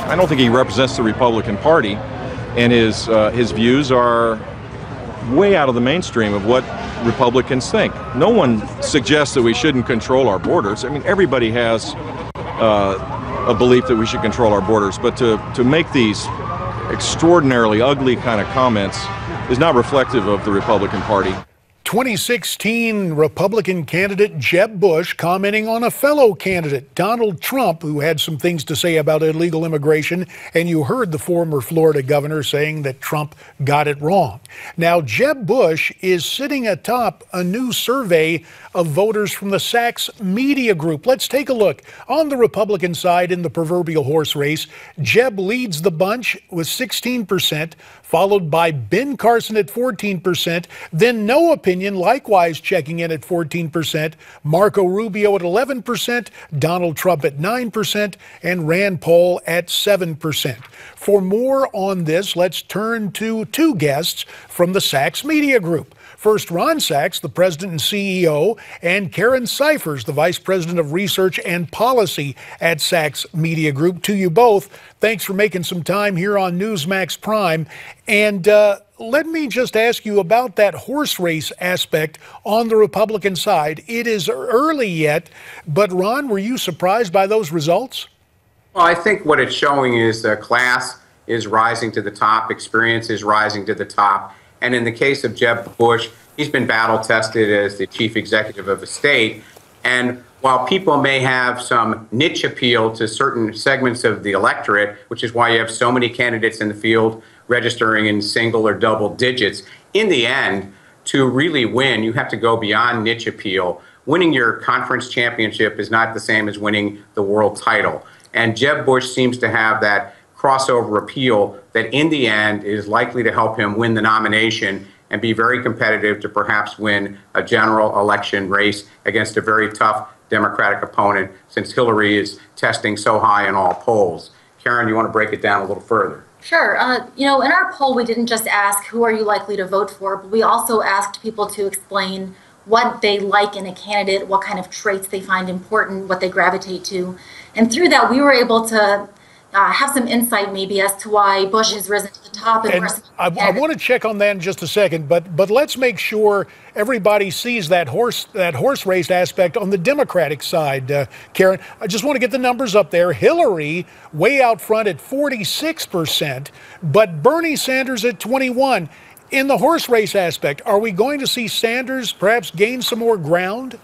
I don't think he represents the Republican Party, and his views are way out of the mainstream of what Republicans think. No one suggests that we shouldn't control our borders. I mean, everybody has a belief that we should control our borders, but to make these extraordinarily ugly kind of comments is not reflective of the Republican Party. 2016 Republican candidate Jeb Bush commenting on a fellow candidate, Donald Trump, who had some things to say about illegal immigration, and you heard the former Florida governor saying that Trump got it wrong. Now, Jeb Bush is sitting atop a new survey of voters from the Sachs Media Group. Let's take a look. On the Republican side in the proverbial horse race, Jeb leads the bunch with 16%, followed by Ben Carson at 14%, then No Opinion likewise checking in at 14%, Marco Rubio at 11%, Donald Trump at 9%, and Rand Paul at 7%. For more on this, let's turn to two guests from the Sachs Media Group. First, Ron Sachs, the president and CEO, and Karen Cyphers, the vice president of research and policy at Sachs Media Group. To you both, thanks for making some time here on Newsmax Prime. And let me just ask you about that horse race aspect on the Republican side. It is early yet, but Ron, were you surprised by those results? Well, I think what it's showing is class is rising to the top, experience is rising to the top. And in the case of Jeb Bush, he's been battle tested as the chief executive of a state. And while people may have some niche appeal to certain segments of the electorate, which is why you have so many candidates in the field registering in single or double digits, in the end, to really win, you have to go beyond niche appeal. Winning your conference championship is not the same as winning the world title. And Jeb Bush seems to have that crossover appeal that in the end is likely to help him win the nomination and be very competitive to perhaps win a general election race against a very tough Democratic opponent, since Hillary is testing so high in all polls. Karen, you want to break it down a little further? Sure. In our poll, we didn't just ask who are you likely to vote for, but we also asked people to explain what they like in a candidate, what kind of traits they find important, what they gravitate to. And through that, we were able to have some insight maybe as to why Bush has risen to the top. And I want to check on that in just a second, but let's make sure everybody sees that horse race aspect on the Democratic side. Karen, I just want to get the numbers up there. Hillary way out front at 46%, but Bernie Sanders at 21%. In the horse race aspect, are we going to see Sanders perhaps gain some more ground?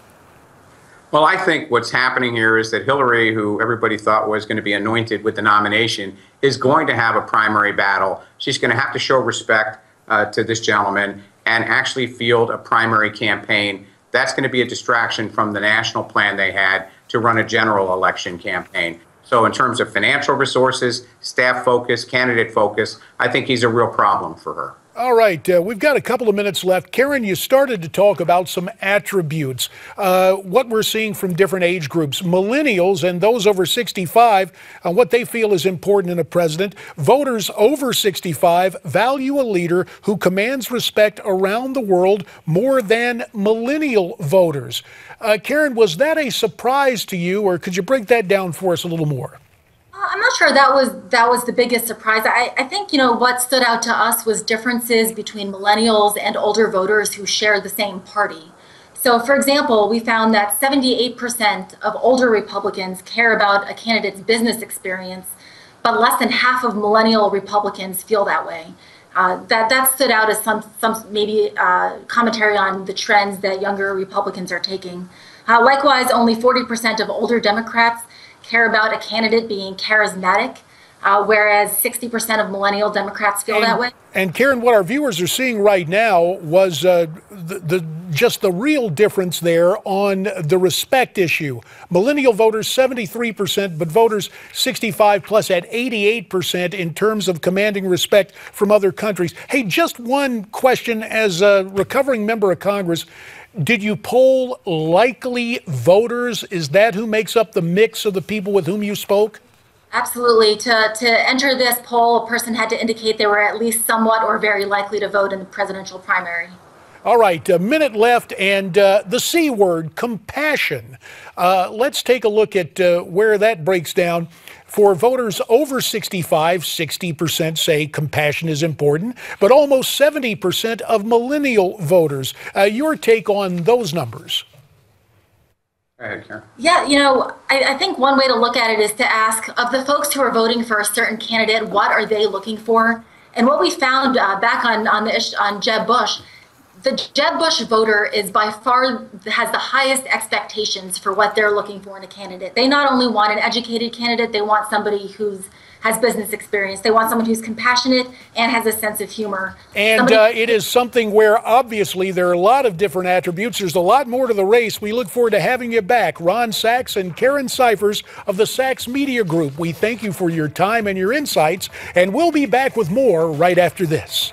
Well, I think what's happening here is that Hillary, who everybody thought was going to be anointed with the nomination, is going to have a primary battle. She's going to have to show respect to this gentleman and actually field a primary campaign. That's going to be a distraction from the national plan they had to run a general election campaign. So in terms of financial resources, staff focus, candidate focus, I think he's a real problem for her. All right, we've got a couple of minutes left. Karen, you started to talk about some attributes, what we're seeing from different age groups, millennials and those over 65, what they feel is important in a president. Voters over 65 value a leader who commands respect around the world more than millennial voters. Karen, was that a surprise to you, or could you break that down for us a little more? I'm not sure that was the biggest surprise. I think, what stood out to us was differences between millennials and older voters who share the same party. So, for example, we found that 78% of older Republicans care about a candidate's business experience, but less than half of millennial Republicans feel that way. That stood out as some maybe commentary on the trends that younger Republicans are taking. Likewise, only 40% of older Democrats care about a candidate being charismatic, whereas 60% of millennial Democrats feel that way. And Karen, what our viewers are seeing right now was just the real difference there on the respect issue. Millennial voters 73%, but voters 65 plus at 88% in terms of commanding respect from other countries. Hey, just one question as a recovering member of Congress. Did you poll likely voters? Is that who makes up the mix of the people with whom you spoke? Absolutely. To enter this poll, a person had to indicate they were at least somewhat or very likely to vote in the presidential primary. All right, a minute left, and the C word, compassion. Let's take a look at where that breaks down. For voters over 65, 60% say compassion is important, but almost 70% of millennial voters. Your take on those numbers? Go ahead, Karen. Yeah, I think one way to look at it is to ask of the folks who are voting for a certain candidate, what are they looking for? And what we found back on Jeb Bush, the Jeb Bush voter is by far has the highest expectations for what they're looking for in a candidate. They not only want an educated candidate, they want somebody who's has business experience. They want someone who's compassionate and has a sense of humor. And it is something where obviously there are a lot of different attributes. There's a lot more to the race. We look forward to having you back. Ron Sachs and Karen Cyphers of the Sachs Media Group. We thank you for your time and your insights, and we'll be back with more right after this.